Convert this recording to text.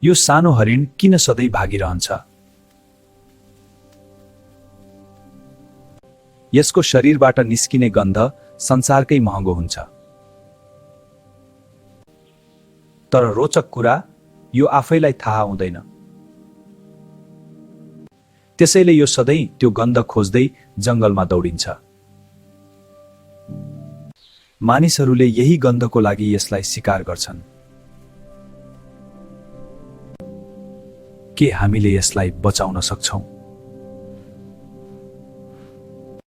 यो सानो हरिण किन सधैँ भागिरहन्छ? यसको शरीरबाट निस्किने गन्ध संसारकै महँगो हुन्छ। तर रोचक कुरा, यो आफैलाई थाहा हुँदैन। त्यसैले यो सधैँ त्यो गन्ध खोज्दै जंगलमा दौडिन्छ। मानिसहरूले यही गन्धको लागि यसलाई शिकार गर्छन्। के हामीले यसलाई बचाउन सक्छौं?